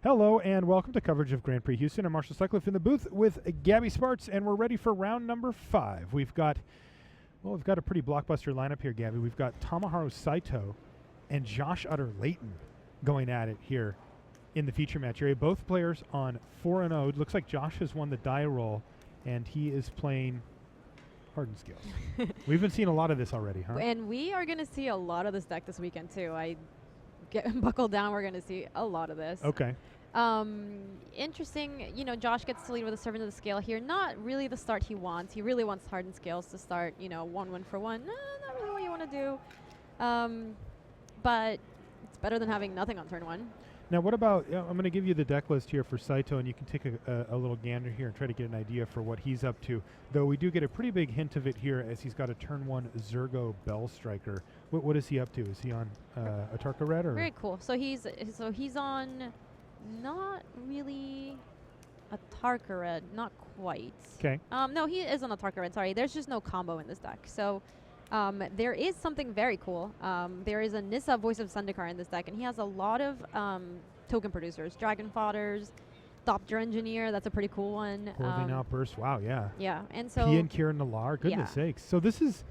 Hello and welcome to coverage of Grand Prix Houston. I'm Marshall Sutcliffe in the booth with Gabby Sparts, and we're ready for round number 5. We've got a pretty blockbuster lineup here, Gabby. We've got Tomoharu Saito and Josh Utter-Leyton going at it here in the feature match area. Both players on 4-0. It looks like Josh has won the die roll, and he is playing hardened scales. We've been seeing a lot of this already, huh? And we are going to see a lot of this deck this weekend, too. Buckle down, we're going to see a lot of this. Okay. Interesting, Josh gets to lead with a servant of the scale here. Not really the start he wants. He really wants hardened scales to start, 1-1 for 1. Not really what you want to do. But it's better than having nothing on turn 1. Now, what about, I'm going to give you the deck list here for Saito, and you can take a little gander here and try to get an idea for what he's up to. Though we do get a pretty big hint of it here as he's got a turn 1 Zergo Bell Striker. What is he up to? Is he on a Tarka Red? Or? Very cool. So he's on not really a Tarka Red, not quite. Okay. No, he is on a Tarka Red, sorry. There's just no combo in this deck. So there is something very cool. There is a Nissa Voice of Zendikar in this deck, and he has a lot of token producers. Dragon Fodders, Thopter Engineer, that's a pretty cool one. Whirling Outburst, wow, yeah. Yeah, and so... P and Kieran Nalar, goodness sakes. So this is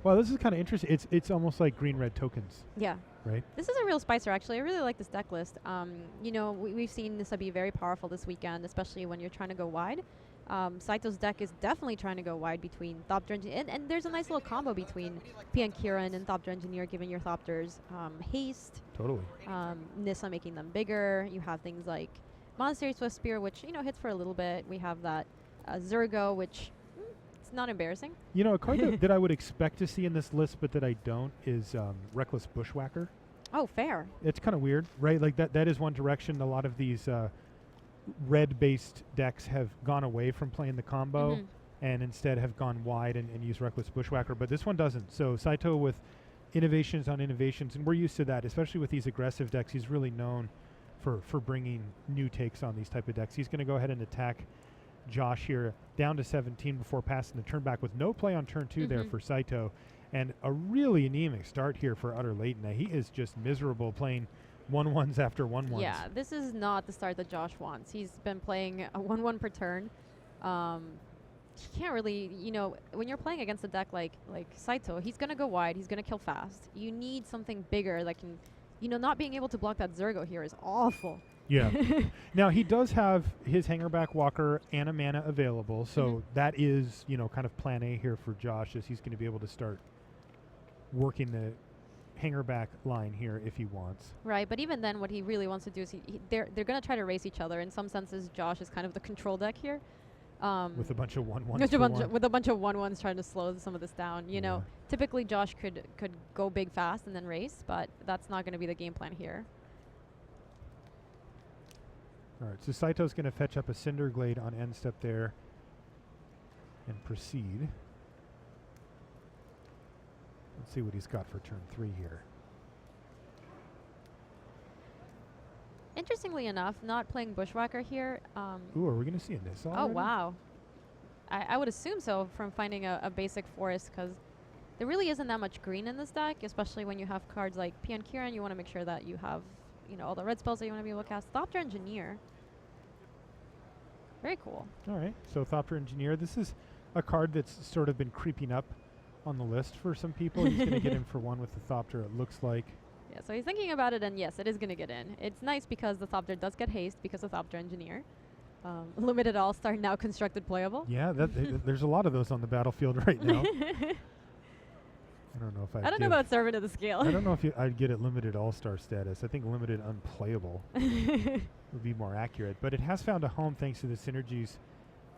kind of interesting. It's almost like green-red tokens. Yeah. Right? This is a real spicer, actually. I really like this deck list. We've seen Nissa be very powerful this weekend, especially when you're trying to go wide. Saito's deck is definitely trying to go wide between Thopter Engineer, and there's a nice little combo between PN Kieran and Thopter Engineer, giving your Thopters haste. Totally. Nissa making them bigger. You have things like Monastery Swift Spear, which hits for a little bit. We have that Zergo, which it's not embarrassing. A card that I would expect to see in this list, but that I don't, is Reckless Bushwhacker. Oh, fair. It's kind of weird, right? Like that is one direction. A lot of these red-based decks have gone away from playing the combo and instead have gone wide and used Reckless Bushwhacker, but this one doesn't. So Saito with innovations on innovations, and we're used to that, especially with these aggressive decks. He's really known for bringing new takes on these type of decks. He's going to go ahead and attack Josh here down to 17 before passing the turn back with no play on turn 2 there for Saito, and a really anemic start here for Utter-Leyton. Now, he is just miserable playing 1-1s after 1-1s. Yeah, this is not the start that Josh wants. He's been playing a 1-1 per turn. He can't really, when you're playing against a deck like Saito, he's going to go wide. He's going to kill fast. You need something bigger that can, not being able to block that Zergo here is awful. Yeah. Now, he does have his Hangerback Walker and a mana available, so that is, kind of plan A here for Josh, as he's going to be able to start working the Hangerback line here if he wants. Right, but even then, what he really wants to do is they're going to try to race each other. In some senses, Josh is kind of the control deck here. With a bunch of 1-1s. With a bunch of 1-1s trying to slow some of this down. Typically Josh could go big fast and then race, but that's not going to be the game plan here. All right, so Saito's going to fetch up a Cinderglade on end step there and proceed. Let's see what he's got for turn 3 here. Interestingly enough, not playing Bushwhacker here. Ooh, are we going to see a Nissa already? Oh, wow. I would assume so from finding a basic forest, because there really isn't that much green in this deck, especially when you have cards like PN Kieran. You want to make sure that you have all the red spells that you want to be able to cast. Thopter Engineer. Very cool. All right, so Thopter Engineer. This is a card that's sort of been creeping up on the list for some people. He's going to get in for 1 with the Thopter, it looks like. Yeah, so he's thinking about it, and yes, it is going to get in. It's nice because the Thopter does get haste because of Thopter Engineer. Limited All-Star, now constructed playable. Yeah, there's a lot of those on the battlefield right now. I don't know if I don't know about Servant of the Scale. I don't know if I'd get it limited all-star status. I think limited unplayable would be more accurate. But it has found a home thanks to the synergies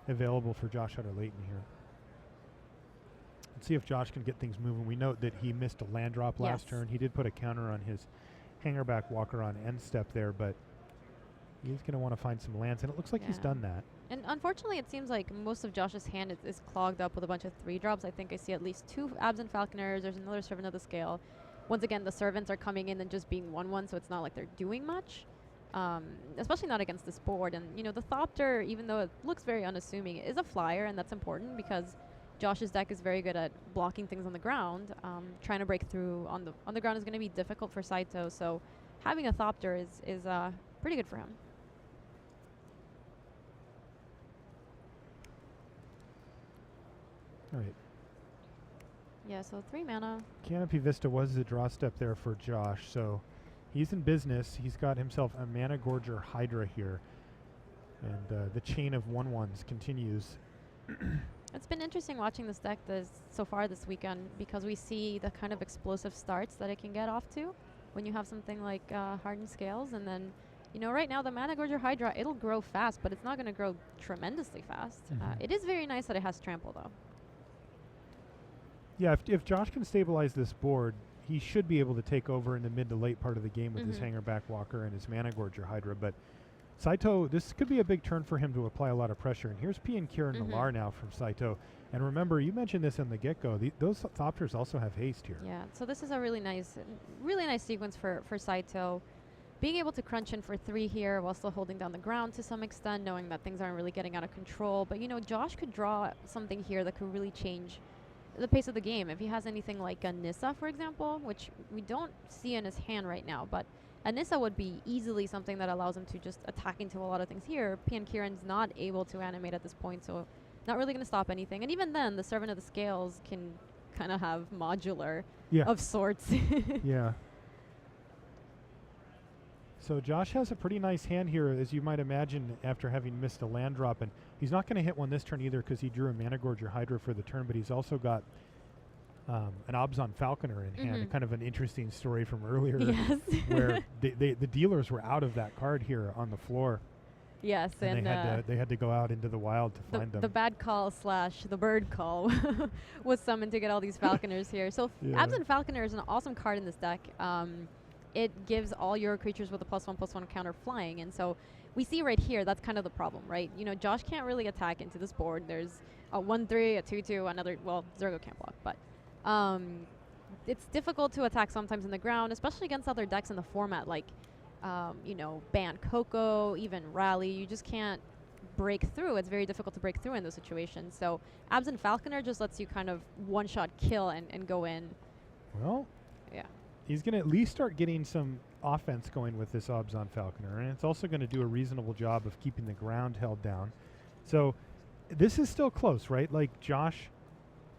available for Josh Utter-Leyton here. Let's see if Josh can get things moving. We note that he missed a land drop last turn. He did put a counter on his Hangerback Walker on end step there, but he's going to want to find some lands, and it looks like he's done that. And unfortunately, it seems like most of Josh's hand is clogged up with a bunch of 3-drops. I think I see at least 2 Absent Falconers. There's another Servant of the Scale. Once again, the Servants are coming in and just being 1-1, so it's not like they're doing much, especially not against this board. And, the Thopter, even though it looks very unassuming, is a flyer, and that's important because Josh's deck is very good at blocking things on the ground. Trying to break through on the ground is going to be difficult for Saito, so having a Thopter is pretty good for him. All right. Yeah, so 3 mana. Canopy Vista was the draw step there for Josh, so he's in business. He's got himself a Mana Gorger Hydra here, and the chain of 1/1s continues. It's been interesting watching this deck so far this weekend because we see the kind of explosive starts that it can get off to when you have something like Hardened Scales, and then, you know, right now the Mana Gorger Hydra, it'll grow fast, but it's not going to grow tremendously fast. It is very nice that it has Trample, though. Yeah, if Josh can stabilize this board, he should be able to take over in the mid to late part of the game with his Hanger Back Walker and his Mana Gorger Hydra. But Saito, this could be a big turn for him to apply a lot of pressure. And here's P and Kieran Millar now from Saito. And remember, you mentioned this in the get-go. Those Thopters also have haste here. Yeah, so this is a really nice sequence for Saito. Being able to crunch in for 3 here while still holding down the ground to some extent, knowing that things aren't really getting out of control. But, you know, Josh could draw something here that could really change the pace of the game. If he has anything like a Nissa, for example, which we don't see in his hand right now, but a Nissa would be easily something that allows him to just attack into a lot of things here. P and Kieran's not able to animate at this point, so not really going to stop anything. And even then, the Servant of the Scales can kind of have modular of sorts. Yeah. So Josh has a pretty nice hand here, as you might imagine, after having missed a land drop. And he's not going to hit one this turn either because he drew a Mana Gorger Hydra for the turn, but he's also got an Obzon Falconer in hand. Kind of an interesting story from earlier where the dealers were out of that card here on the floor. Yes, and they had to go out into the wild to find them. The bad call /the bird call was summoned to get all these Falconers here. So Absent Falconer is an awesome card in this deck. It gives all your creatures with a +1/+1 counter flying, and so we see right here that's kind of the problem, right? You know, Josh can't really attack into this board. There's a 1/3, a 2/2, another. Well, Zergo can't block, but it's difficult to attack sometimes in the ground, especially against other decks in the format, like you know, Ban Coco, even Rally. You just can't break through. It's very difficult to break through in those situations. So Absent Falconer just lets you kind of one-shot kill and go in. Well, yeah. He's going to at least start getting some offense going with this Obzon Falconer, and it's also going to do a reasonable job of keeping the ground held down. So this is still close, right? Like, Josh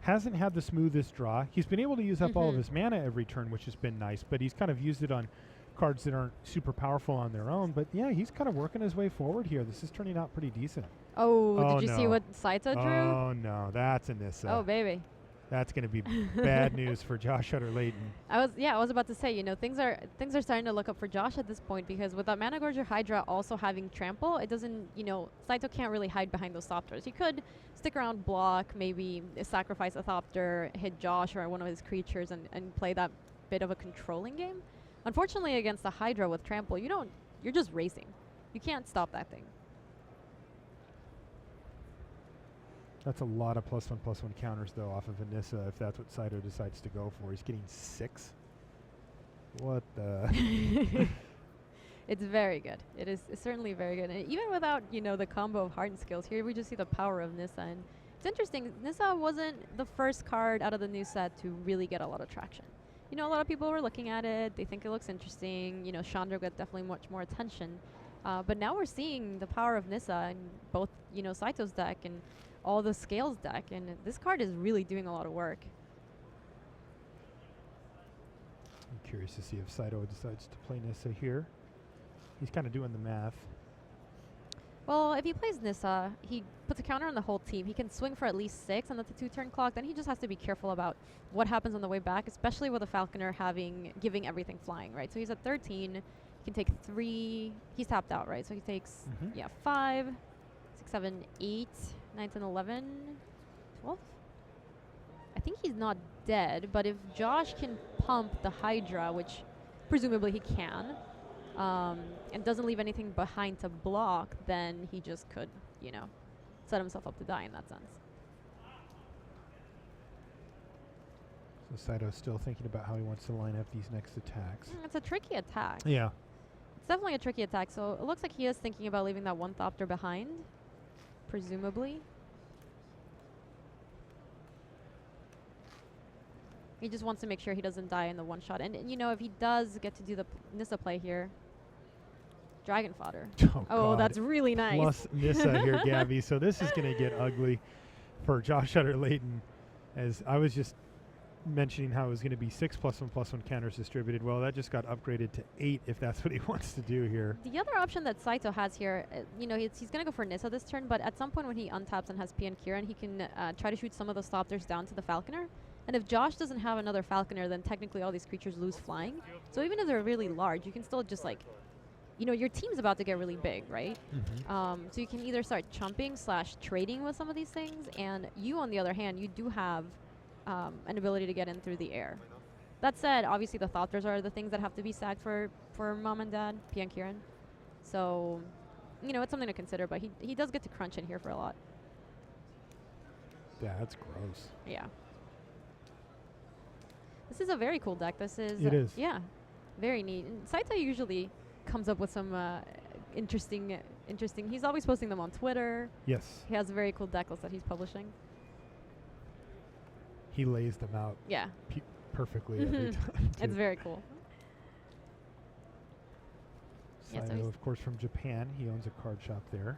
hasn't had the smoothest draw. He's been able to use up all of his mana every turn, which has been nice, but he's kind of used it on cards that aren't super powerful on their own. But yeah, he's kind of working his way forward here. This is turning out pretty decent. Oh, did you see what Saito drew? Oh, no, that's a Nissa. Oh, baby. That's going to be bad news for Josh Utter-Leyton. I was about to say, you know, things are starting to look up for Josh at this point, because with that Mana Gorger Hydra also having Trample, it doesn't, you know, Saito can't really hide behind those Thopters. He could stick around, block, maybe sacrifice a Thopter, hit Josh or one of his creatures, and play that bit of a controlling game. Unfortunately, against the Hydra with Trample, you're just racing. You can't stop that thing. That's a lot of +1/+1 counters, though, off of Nissa, if that's what Saito decides to go for. He's getting 6. What the? It's very good. It's certainly very good. And even without, you know, the combo of Hardened Skills, here we just see the power of Nissa. And it's interesting, Nissa wasn't the first card out of the new set to really get a lot of traction. You know, a lot of people were looking at it. They think it looks interesting. You know, Chandra got definitely much more attention. But now we're seeing the power of Nissa in both, you know, Saito's deck and all the Scales deck, and this card is really doing a lot of work. I'm curious to see if Saito decides to play Nissa here. He's kind of doing the math. Well, if he plays Nissa, he puts a counter on the whole team. He can swing for at least 6, and that's a 2-turn clock. Then he just has to be careful about what happens on the way back, especially with a Falconer giving everything flying, right? So he's at 13. He can take 3. He's tapped out, right? So he takes 5, 6, 7, 8, 9, 10, 11, 12. I think he's not dead, but if Josh can pump the Hydra, which presumably he can, and doesn't leave anything behind to block, then he just could, you know, set himself up to die in that sense. So Saito's still thinking about how he wants to line up these next attacks. It's a tricky attack. Yeah. It's definitely a tricky attack, so it looks like he is thinking about leaving that one Thopter behind, presumably. He just wants to make sure he doesn't die in the one shot. And you know, if he does get to do the Nissa play here, Dragon Fodder. Oh, that's really nice. Plus Nissa here, Gabby. So this is going to get ugly for Josh Utter-Leyton. As I was just mentioning how it was going to be 6+1/+1 counters distributed. Well, that just got upgraded to 8 if that's what he wants to do here. The other option that Saito has here, you know, he's going to go for Nissa this turn, but at some point when he untaps and has P and Kieran, he can try to shoot some of the Thopters down to the Falconer. And if Josh doesn't have another Falconer, then technically all these creatures lose flying. So even if they're really large, you can still just like, you know, your team's about to get really big, right? So you can either start chumping/trading with some of these things, and you, on the other hand, you do have an ability to get in through the air. That said, obviously the Thopters are the things that have to be sacked for Mom and Dad, P and Kieran. So, you know, it's something to consider, but he does get to crunch in here for a lot. Yeah, that's gross. Yeah. This is a very cool deck. This is... It is. Yeah. Very neat. And Saito usually comes up with some interesting... He's always posting them on Twitter. Yes. He has a very cool deck list that he's publishing. He lays them out perfectly every time. It's very cool. Saito, Yeah, so of course, from Japan. He owns a card shop there.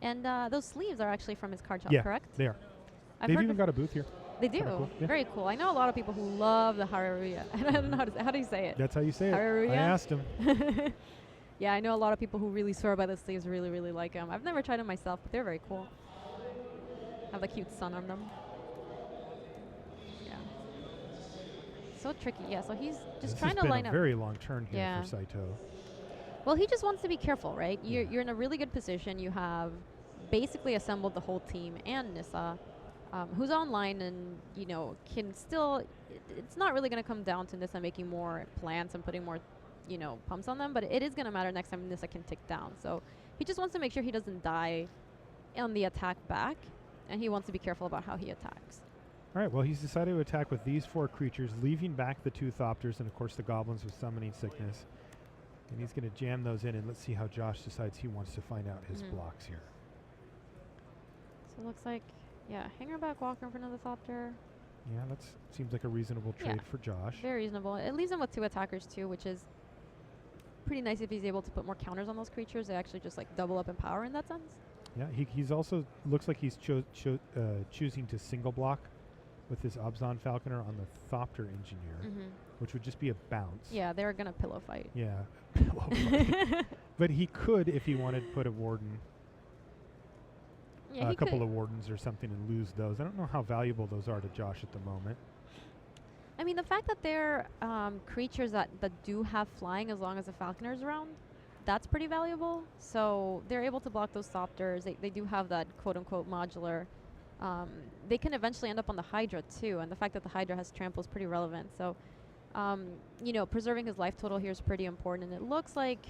And those sleeves are actually from his card shop, Yeah, correct? they are. I've They've heard even got a booth here. They do. Cool. Yeah. Very cool. I know a lot of people who love the Haruya. I don't know how do you say it? That's how you say it. Haruya? I asked him. Yeah, I know a lot of people who really swear by the sleeves, really, really like them. I've never tried them myself, but they're very cool. Have the cute sun on them. Yeah. So tricky. Yeah, so he's just trying to line a up. very long turn here Yeah. for Saito. Well, he just wants to be careful, right? You're in a really good position. You have basically assembled the whole team and Nissa, who's online and, you know, can still... It's not really going to come down to Nissa making more plants and putting more, you know, pumps on them, but it is going to matter next time Nissa can tick down. So he just wants to make sure he doesn't die on the attack back, and he wants to be careful about how he attacks. All right, well, he's decided to attack with these 4 creatures, leaving back the 2 Thopters and, of course, the Goblins with Summoning Sickness. And he's going to jam those in, and let's see how Josh decides he wants to find out his blocks here. So it looks like, yeah, Hangerback Walker for another Thopter. Yeah, that seems like a reasonable trade for Josh. Very reasonable. It leaves him with 2 attackers, too, which is pretty nice if he's able to put more counters on those creatures. They actually just, like, double up in power in that sense. Yeah, he's also, looks like he's choosing to single block with his Abzan Falconer on the Thopter Engineer, which would just be a bounce. Yeah, they're going to pillow fight. Yeah, pillow fight. But he could, if he wanted, put a Warden, a couple of Wardens or something and lose those. I don't know how valuable those are to Josh at the moment. I mean, the fact that they're creatures that do have flying as long as the Falconer's around, that's pretty valuable. So they're able to block those Thopters. They do have that quote-unquote modular. They can eventually end up on the Hydra, too. And the fact that the Hydra has trample is pretty relevant. So, you know, preserving his life total here is pretty important. And it looks like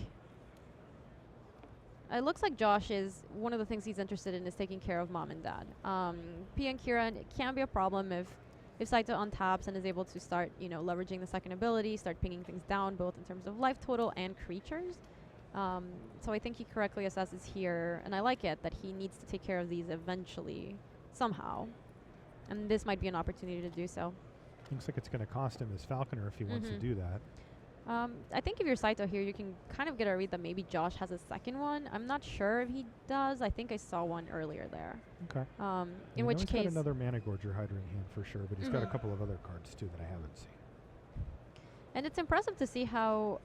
Josh is, one of the things he's interested in is taking care of Mom and Dad. P and Kieran, it can be a problem if Saito untaps and is able to start, you know, leveraging the second ability, start pinging things down, both in terms of life total and creatures. So I think he correctly assesses here, and I like it, that he needs to take care of these eventually, somehow. And this might be an opportunity to do so. Looks like it's going to cost him his Falconer if he wants to do that. I think if you're Saito here, you can kind of get a read that maybe Josh has a second one. I'm not sure if he does. I think I saw one earlier there. Okay. In which case... He's got another Mana Gorger Hydra in hand for sure, but he's got a couple of other cards too that I haven't seen. And it's impressive to see how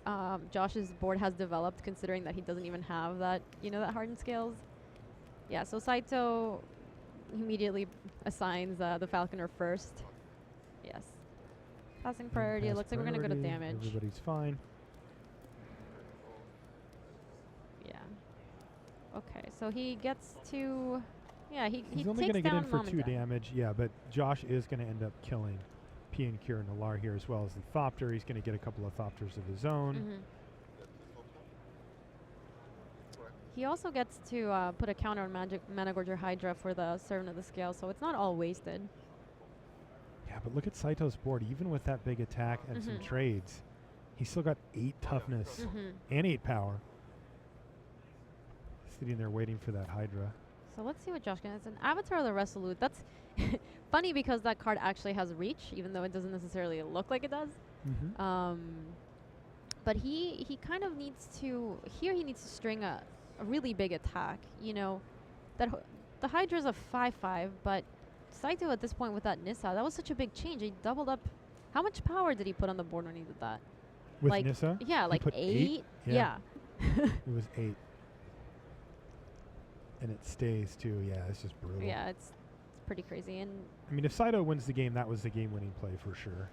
Josh's board has developed, considering that he doesn't even have that, you know, that hardened scales. Yeah, so Saito immediately assigns the Falconer first. Yes. Passing priority. It looks like we're going to go to damage. Everybody's fine. Yeah. Okay, so he gets to... Yeah, he He's only going to get in for 2 damage. Yeah, but Josh is going to end up killing P and Kieran Alar here, as well as the Thopter. He's going to get a couple of Thopters of his own. He also gets to put a counter on Mana Gorger Hydra for the Servant of the Scale, so it's not all wasted. Yeah, but look at Saito's board. Even with that big attack and some trades, he's still got 8 toughness and 8 power. Sitting there waiting for that Hydra. So let's see what Josh gets. An Avatar of the Resolute. That's funny because that card actually has reach, even though it doesn't necessarily look like it does. But he kind of needs to... Here he needs to string a really big attack. You know, that the Hydra's a 5/5, but Saito at this point with that Nissa, that was such a big change. He doubled up. How much power did he put on the board when he did that? With like, Nissa? Yeah, He like put 8. Yeah. It was 8. And it stays too. Yeah, it's just brutal. Yeah, it's pretty crazy. And I mean, if Saito wins the game, that was the game-winning play for sure.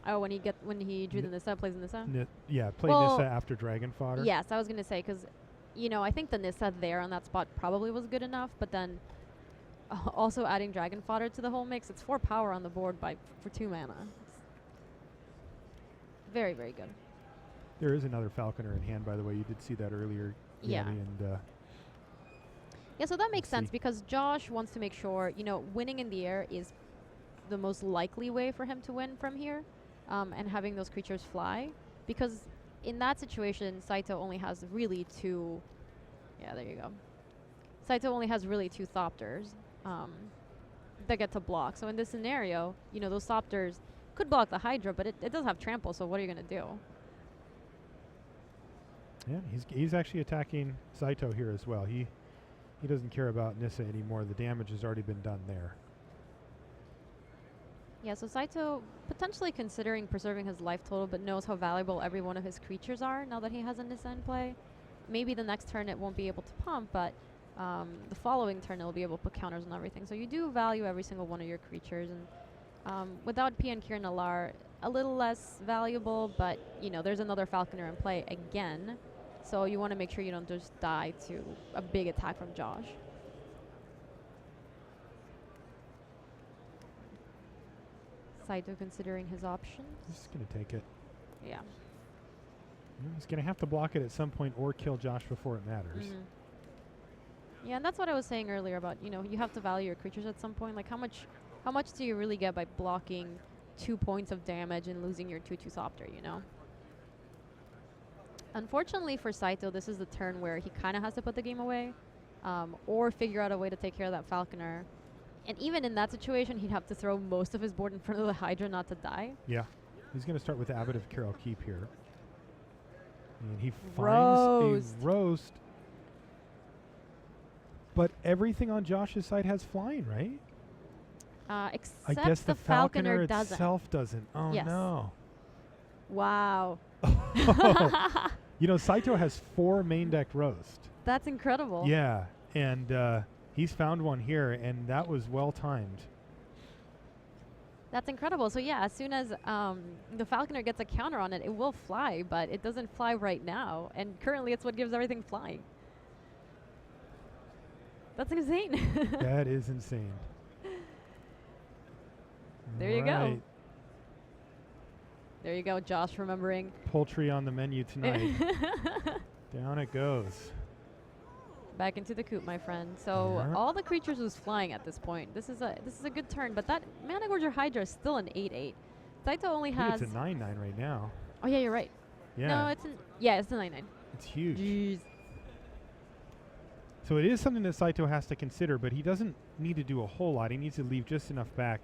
oh, when he drew the Nissa, plays the Nissa. Play Well, Nissa after Dragon Fodder. Yes, I was gonna say because, I think the Nissa there on that spot probably was good enough, but then also adding Dragon Fodder to the whole mix, it's 4 power on the board for 2 mana. It's very, very good. There is another Falconer in hand, by the way. You did see that earlier. Yeah. Gabby, and Yeah, so that makes Let's sense see. because Josh wants to make sure, winning in the air is the most likely way for him to win from here, and having those creatures fly. Because in that situation, Saito only has really 2. Yeah, there you go. Saito only has really 2 Thopters that get to block. So in this scenario, those Thopters could block the Hydra, but it does have trample. So what are you gonna do? yeah, he's actually attacking Saito here as well. He doesn't care about Nissa anymore. The damage has already been done there. Yeah, so Saito potentially considering preserving his life total, but knows how valuable every one of his creatures are now that he has a Nissa in play. Maybe the next turn it won't be able to pump, but the following turn it'll be able to put counters on everything. So you do value every single one of your creatures, and without Piankir Nalar, a little less valuable, but there's another Falconer in play again. So you want to make sure you don't just die to a big attack from Josh. Saito considering his options. He's going to take it. Yeah. He's going to have to block it at some point or kill Josh before it matters. Yeah, and that's what I was saying earlier about, you have to value your creatures at some point. Like how much do you really get by blocking 2 points of damage and losing your 2/2 Thopter, Unfortunately for Saito, this is the turn where he kind of has to put the game away, or figure out a way to take care of that Falconer. And even in that situation, he'd have to throw most of his board in front of the Hydra not to die. Yeah. He's going to start with the Abbot of Carol Keep here. And he Roast. finds a roast. But everything on Josh's side has flying, right? Except I guess the Falconer itself doesn't. Oh, Yes. no. Wow. Saito has 4 main deck roast. That's incredible. Yeah. And he's found one here, and that was well timed. That's incredible. So yeah, as soon as the Falconer gets a counter on it, it will fly, but it doesn't fly right now. And currently it's what gives everything flying. That's insane. That is insane. There you go. Alright. There you go, Josh, remembering. Poultry on the menu tonight. Down it goes. Back into the coop, my friend. So Yeah. all the creatures was flying at this point. This is a good turn, but that Mana Gorger Hydra is still an 8/8. Saito only I think has. it's a 9/9 right now. Oh yeah, you're right. Yeah. No, it's a 9/9. It's huge. Jeez. So it is something that Saito has to consider, but he doesn't need to do a whole lot. He needs to leave just enough back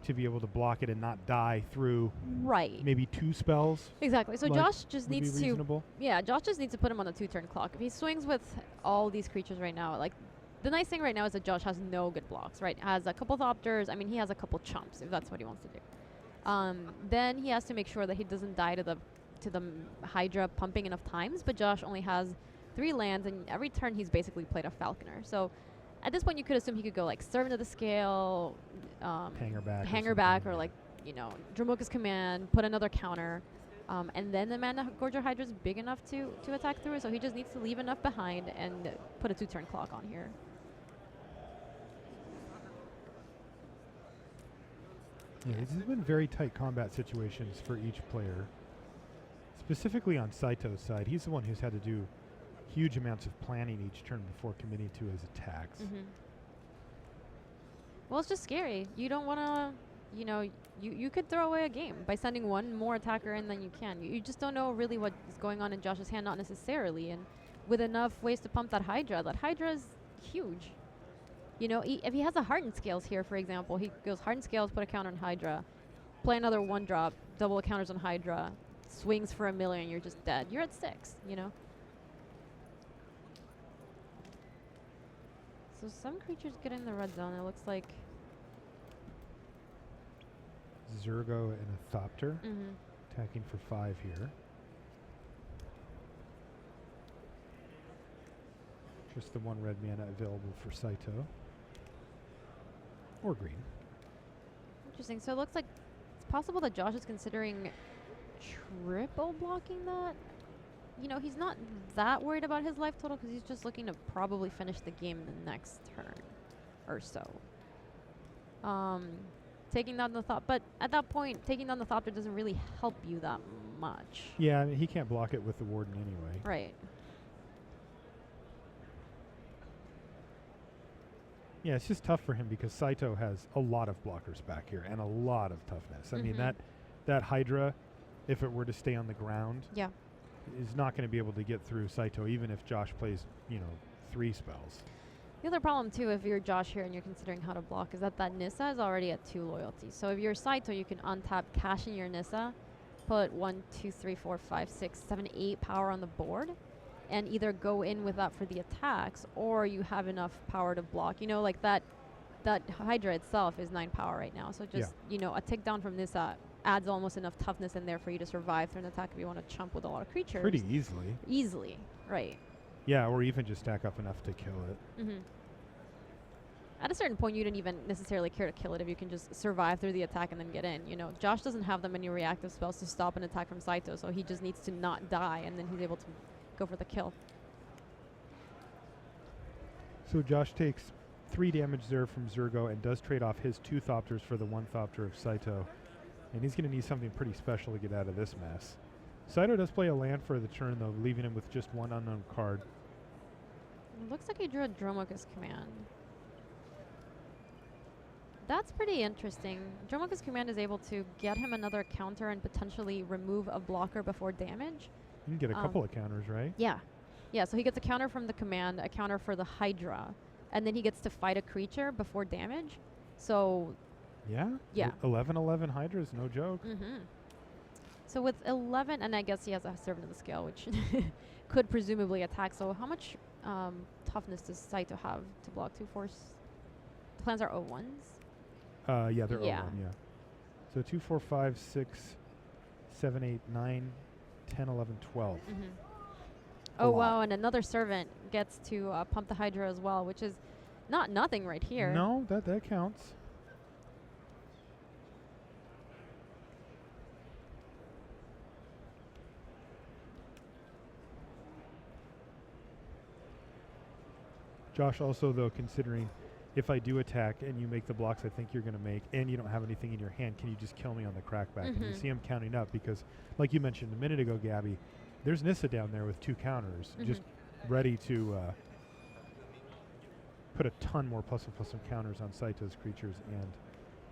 to be able to block it and not die through Right. maybe 2 spells. Exactly. So like, Josh just would be needs to. reasonable. Yeah, Josh just needs to put him on a 2-turn clock. If he swings with all these creatures right now, like the nice thing right now is that Josh has no good blocks, right? Has a couple Thopters. I mean, he has a couple chumps if that's what he wants to do. Then he has to make sure that he doesn't die to the Hydra pumping enough times. But Josh only has 3 lands, and every turn he's basically played a Falconer. So at this point, you could assume he could go like Servant of the Scale, Hanger back. or like Dromoka's Command, put another counter. And then the Mana Gorger Hydra is big enough to attack through, so he just needs to leave enough behind and put a 2-turn clock on here. Yeah, these have been very tight combat situations for each player. Specifically on Saito's side, he's the one who's had to do huge amounts of planning each turn before committing to his attacks. Well, it's just scary. You don't want to, you could throw away a game by sending one more attacker in than you can. You just don't know really what is going on in Josh's hand, not necessarily. And with enough ways to pump that Hydra is huge. If he has a Hardened Scales here, for example, he goes Hardened Scales, put a counter on Hydra, play another 1-drop, double the counters on Hydra, swings for a million, you're just dead. You're at 6, So some creatures get in the red zone. It looks like Zergo and a Thopter. Attacking for 5 here. Just the 1 red mana available for Saito. Or green. Interesting. So it looks like it's possible that Josh is considering triple blocking that. You know, he's not that worried about his life total because he's just looking to probably finish the game in the next turn or so. Taking down the thought, but at that point, taking down the Thopter doesn't really help you that much. Yeah, I mean, he can't block it with the Warden anyway. Right. Yeah, it's just tough for him because Saito has a lot of blockers back here and a lot of toughness. I mean, that Hydra, if it were to stay on the ground, is not going to be able to get through Saito, even if Josh plays, 3 spells. The other problem, too, if you're Josh here and you're considering how to block, is that Nissa is already at 2 loyalty. So if you're Saito, you can untap, cash in your Nissa, put 1, 2, 3, 4, 5, 6, 7, 8 power on the board, and either go in with that for the attacks, or you have enough power to block. You know, like that Hydra itself is 9 power right now. So just, a tick down from Nissa adds almost enough toughness in there for you to survive through an attack if you want to chump with a lot of creatures. Pretty easily. Easily, right. Yeah, or even just stack up enough to kill it. At a certain point, you didn't even necessarily care to kill it if you can just survive through the attack and then get in. You know, Josh doesn't have that many reactive spells to stop an attack from Saito, so he just needs to not die, and then he's able to go for the kill. So Josh takes 3 damage there from Zergo and does trade off his 2 Thopters for the 1 Thopter of Saito. And he's going to need something pretty special to get out of this mess. Saito does play a land for the turn, though, leaving him with just 1 unknown card. It looks like he drew a Dromoka's Command. That's pretty interesting. Dromoka's Command is able to get him another counter and potentially remove a blocker before damage. You can get a couple of counters, right? Yeah. Yeah, so he gets a counter from the command, a counter for the Hydra, and then he gets to fight a creature before damage. So... Yeah? 11/11 Hydra is no joke. So with 11, and I guess he has a Servant of the Scale, which could presumably attack. So how much toughness does Saito have to block 2 force? The plans are 0-1s? Yeah, they're 0-1, yeah. So 2, 4, 5, 6, 7, 8, 9, 10, 11, 12. Oh, wow, and another Servant gets to pump the Hydra as well, which is not nothing right here. No, that counts. Josh also, though, considering if I do attack and you make the blocks I think you're going to make and you don't have anything in your hand, can you just kill me on the crackback? And you see him counting up because, like you mentioned a minute ago, Gabby, there's Nissa down there with 2 counters, just ready to put a ton more +1/+1 counters on Saito's creatures and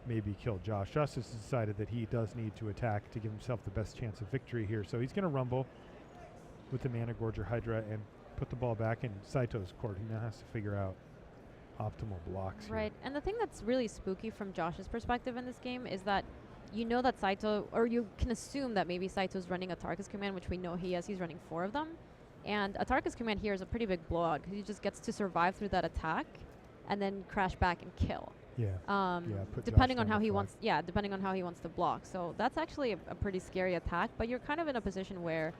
maybe kill Josh. Josh has decided that he does need to attack to give himself the best chance of victory here. So he's going to rumble with the Mana Gorger Hydra and put the ball back in Saito's court. He now has to figure out optimal blocks. Right, and the thing that's really spooky from Josh's perspective in this game is that you know that Saito, or you can assume that maybe Saito's running Atarka's Command, which we know he is. He's running 4 of them. And Atarka's Command here is a pretty big blowout because he just gets to survive through that attack and then crash back and kill. Depending on how he wants. Yeah, depending on how he wants to block. So that's actually a pretty scary attack. But you're kind of in a position where,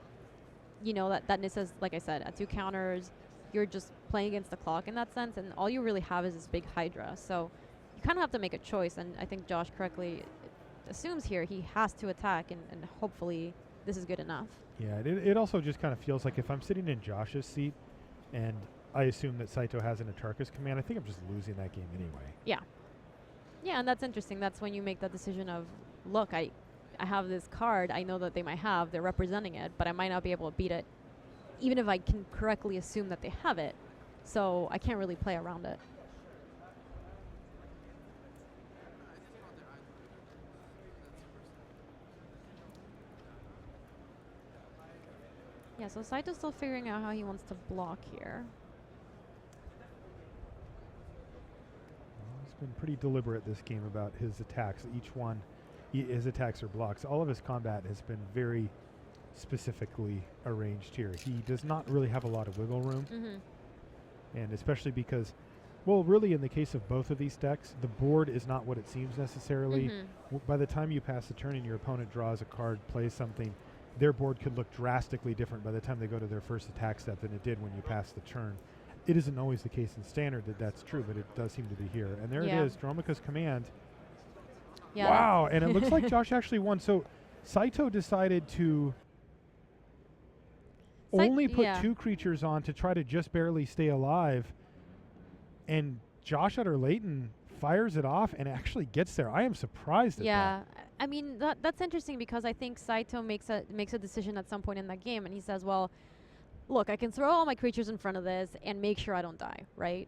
you know, that Nissa's, like I said, at 2 counters. You're just playing against the clock in that sense, and all you really have is this big Hydra. So you kind of have to make a choice. And I think Josh correctly assumes here he has to attack, and hopefully this is good enough. Yeah, it also just kind of feels like if I'm sitting in Josh's seat and I assume that Saito has an Atarka's Command, I think I'm just losing that game anyway. Yeah. Yeah, and that's interesting. That's when you make that decision of, look, I have this card I know that they might have, they're representing it, but I might not be able to beat it, even if I can correctly assume that they have it. So I can't really play around it. Yeah, so Saito's still figuring out how he wants to block here. Well, he's been pretty deliberate this game about his attacks. Each one, his attacks or blocks. All of his combat has been very specifically arranged here. He does not really have a lot of wiggle room. And especially because Well, really, in the case of both of these decks, the board is not what it seems necessarily. By the time you pass the turn and your opponent draws a card, plays something, their board could look drastically different by the time they go to their first attack step than it did when you pass the turn. It isn't always the case in Standard that that's true, but it does seem to be here. And there it is, Dromoka's command. Yeah. Wow, and it looks like Josh actually won. So Saito decided to only put 2 creatures on to try to just barely stay alive. And Josh Utter-Leyton fires it off and actually gets there. I am surprised at that. Yeah, I mean, that's interesting because I think Saito makes a decision at some point in that game, and he says, well, look, I can throw all my creatures in front of this and make sure I don't die, right?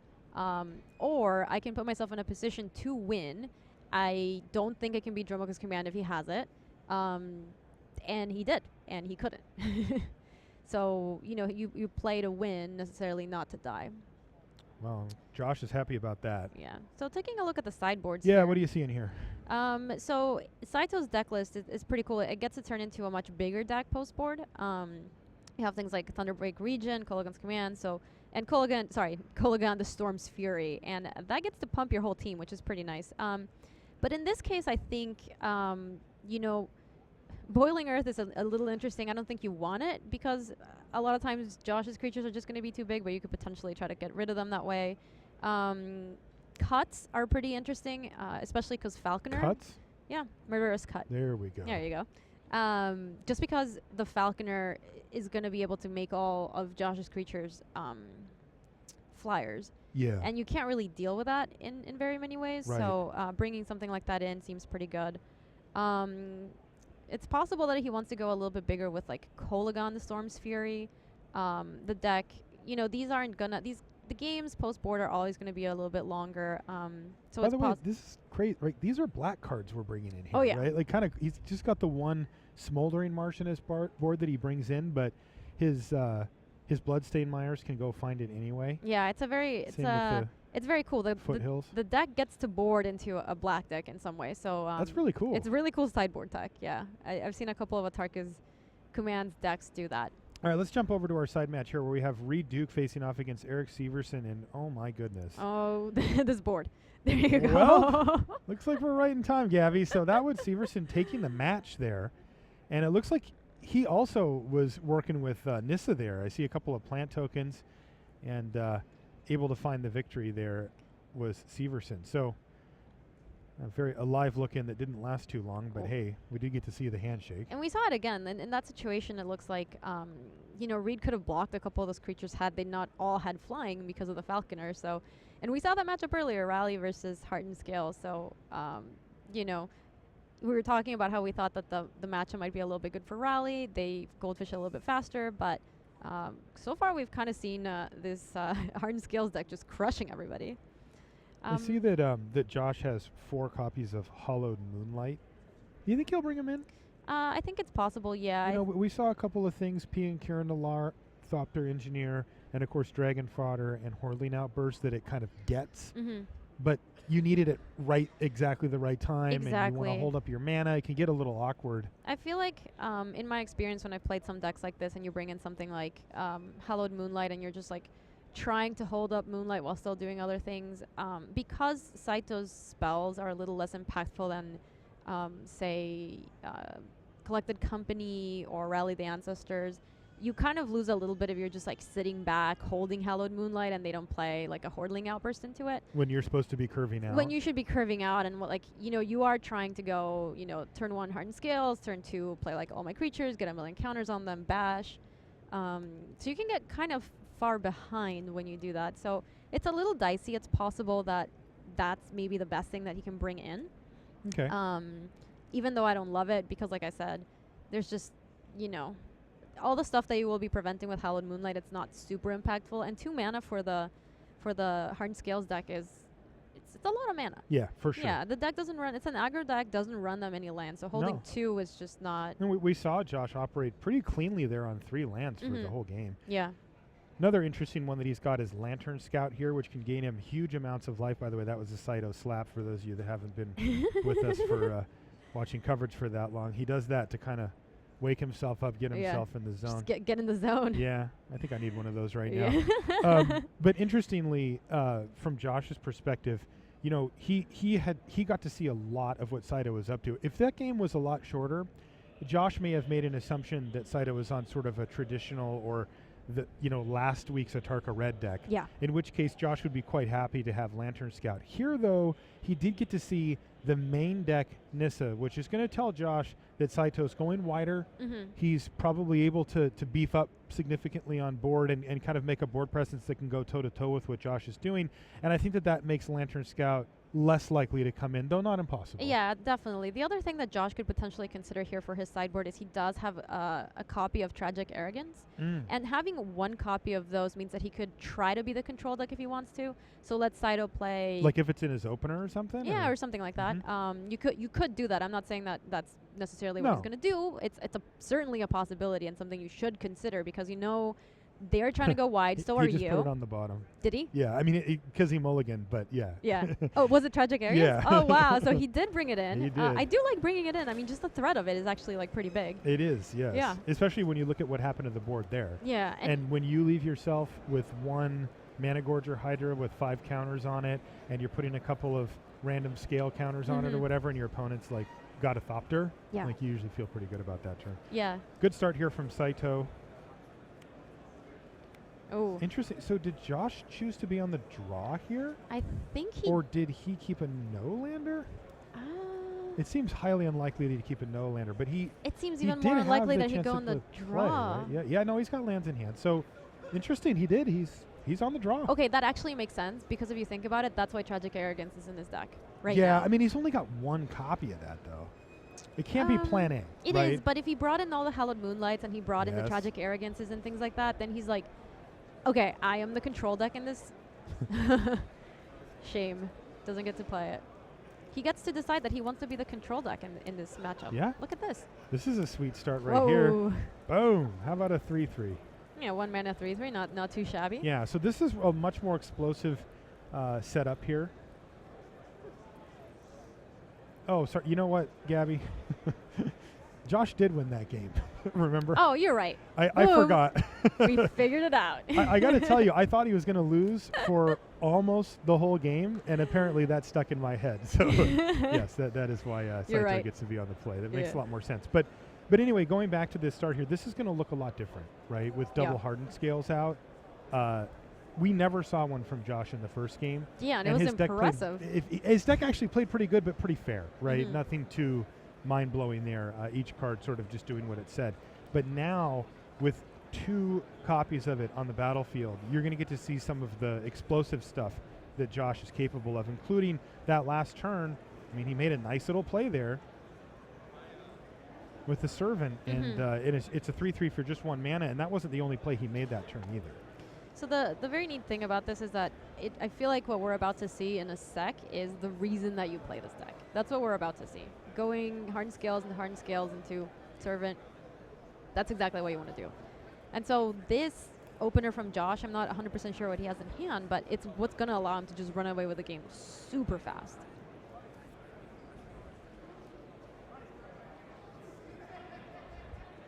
Or I can put myself in a position to win. I don't think it can beat Dromoka's command if he has it. And he did, and he couldn't. So, you know, you play to win, necessarily not to die. Well, Josh is happy about that. Yeah. So taking a look at the sideboards. Yeah, here. what do you see in here? So Saito's deck list is pretty cool. It gets to turn into a much bigger deck post board. You have things like Thunderbreak Region, Kolaghan's Command, and Kolaghan the Storm's Fury, and that gets to pump your whole team, which is pretty nice. But in this case, I think you know, Boiling Earth is a little interesting. I don't think you want it because a lot of times Josh's creatures are just going to be too big, but you could potentially try to get rid of them that way. Cuts are pretty interesting, especially because Falconer. Cuts? Yeah, Murderous Cut. There we go. There you go. Just because the Falconer is going to be able to make all of Josh's creatures flyers. Yeah. And you can't really deal with that in very many ways. Right. So bringing something like that in seems pretty good. It's possible that he wants to go a little bit bigger with like Kolaghan the Storm's Fury. The deck, you know, the games post board are always going to be a little bit longer. So by the way, this is crazy. Right, these are black cards we're bringing in here. Oh, yeah. Right, like kind of, he's just got the one Smoldering Marsh in his board that he brings in, but his Bloodstained Mires can go find it anyway. Yeah, it's very cool. Foothills. The deck gets to board into a black deck in some way. So that's really cool. It's a really cool sideboard deck. Yeah, I've seen a couple of Atarka's Commands decks do that. All right, let's jump over to our side match here where we have Reid Duke facing off against Eric Severson, and oh my goodness. Oh, this board. There you go. Well, looks like we're right in time, Gabby. So that was Severson taking the match there, and it looks like he also was working with Nissa there. I see a couple of plant tokens, and able to find the victory there was Severson. So a very alive look in that didn't last too long, but hey, we did get to see the handshake. And we saw it again. And in that situation, it looks like, you know, Reid could have blocked a couple of those creatures had they not all had flying because of the Falconer. So, and we saw that matchup earlier, Rally versus Heart and Scale. So, you know, we were talking about how we thought that the matchup might be a little bit good for Rally. They Goldfish a little bit faster, but so far we've kind of seen this Heart and Scales deck just crushing everybody. I see that that Josh has 4 copies of Hollowed Moonlight. Do you think he'll bring them in? I think it's possible, yeah. You know, we saw a couple of things, P and Kieran Nalar, Thopter Engineer, and of course Dragon Fodder and Hordeling Outburst that it kind of gets. But you need it at exactly the right time, and you want to hold up your mana. It can get a little awkward. I feel like, in my experience when I played some decks like this and you bring in something like Hallowed Moonlight and you're just like trying to hold up Moonlight while still doing other things, because Saito's spells are a little less impactful than, say, Collected Company or Rally the Ancestors, you kind of lose a little bit if you're just like sitting back holding Hallowed Moonlight and they don't play like a Hordeling Outburst into it. When you're supposed to be curving out. When you should be curving out, and like, you know, you are trying to go, you know, turn 1 Heart and Scales, turn 2 play like all my creatures, get a million counters on them, bash. So you can get kind of far behind when you do that. So it's a little dicey. It's possible that that's maybe the best thing that he can bring in. Okay. Even though I don't love it because, like I said, there's just, you know, all the stuff that you will be preventing with Hallowed Moonlight, it's not super impactful. And 2 mana for the Heart and Scales deck it's a lot of mana. Yeah, for sure. Yeah, the deck doesn't run. It's an aggro deck, doesn't run that many lands. So holding 2 is just not. And we saw Josh operate pretty cleanly there on 3 lands for the whole game. Yeah. Another interesting one that he's got is Lantern Scout here, which can gain him huge amounts of life. By the way, that was a Saito slap for those of you that haven't been with us for watching coverage for that long. He does that to kind of wake himself up, get Yeah. himself in the zone. Just get in the zone. Yeah, I think I need one of those right Yeah. now. But interestingly, from Josh's perspective, you know, he got to see a lot of what Saito was up to. If that game was a lot shorter, Josh may have made an assumption that Saito was on sort of a traditional or last week's Atarka red deck. Yeah. In which case, Josh would be quite happy to have Lantern Scout. Here, though, he did get to see the main deck Nissa, which is going to tell Josh that Saito's going wider. Mm-hmm. He's probably able to beef up significantly on board and kind of make a board presence that can go toe-to-toe with what Josh is doing. And I think that makes Lantern Scout less likely to come in, though not impossible. Yeah, definitely. The other thing that Josh could potentially consider here for his sideboard is he does have a copy of Tragic Arrogance. And having one copy of those means that he could try to be the control deck if he wants to. So let Saito play... Like if it's in his opener or something? Yeah, or something like that. You could do that. I'm not saying that that's necessarily what he's going to do. It's certainly a possibility and something you should consider because you know they're trying to go wide, so are you. He just put it on the bottom. Did he? Yeah, I mean, because he mulliganed, but yeah. Yeah. Oh, was it Tragic Arrogance? Yeah. Oh, wow. So he did bring it in. He did. I do like bringing it in. I mean, just the threat of it is actually like pretty big. It is, yes. Yeah. Especially when you look at what happened to the board there. Yeah. And when you leave yourself with one Mana Gorger Hydra with 5 counters on it, and you're putting a couple of random scale counters on it or whatever, and your opponent's like got a Thopter, like you usually feel pretty good about that turn. Yeah. Good start here from Saito. Oh. Interesting. So did Josh choose to be on the draw here? I think he... Or did he keep a no-lander? It seems highly unlikely that he'd keep a no-lander, but he... It seems he even did more have unlikely the that he'd chance go to on the play, draw. right? Yeah, no, he's got lands in hand. So, interesting, he did. He's on the draw. Okay, that actually makes sense because if you think about it, that's why Tragic Arrogance is in his deck right yeah, now. I mean, he's only got one copy of that, though. It can't be plan A, It right? is, but if he brought in all the Hallowed Moonlights and he brought in the Tragic Arrogances and things like that, then he's like, okay, I am the control deck in this. Shame. Doesn't get to play it. He gets to decide that he wants to be the control deck in this matchup. Yeah. Look at this. This is a sweet start right here. Boom. How about a 3/3? Yeah, 1 mana 3/3, not too shabby. Yeah, so this is a much more explosive setup here. Oh, sorry. You know what, Gabby? Josh did win that game. Remember? Oh, you're right. I forgot. We figured it out. I got to tell you, I thought he was going to lose for almost the whole game, and apparently that stuck in my head. So, yes, that is why Saito gets to be on the play. That makes a lot more sense. But anyway, going back to this start here, this is going to look a lot different, right? With double hardened scales out. We never saw one from Josh in the first game. Yeah, and it was impressive. His deck actually played pretty good, but pretty fair, right? Nothing too mind-blowing there. Each card sort of just doing what it said. But now, with 2 copies of it on the battlefield, you're going to get to see some of the explosive stuff that Josh is capable of, including that last turn. I mean, he made a nice little play there with the Servant, and it's a 3/3 for just 1 mana, and that wasn't the only play he made that turn either. So the very neat thing about this is that I feel like what we're about to see in a sec is the reason that you play this deck. That's what we're about to see. Going hardened scales into Servant, that's exactly what you want to do. And so this opener from Josh, I'm not 100% sure what he has in hand, but it's what's going to allow him to just run away with the game super fast.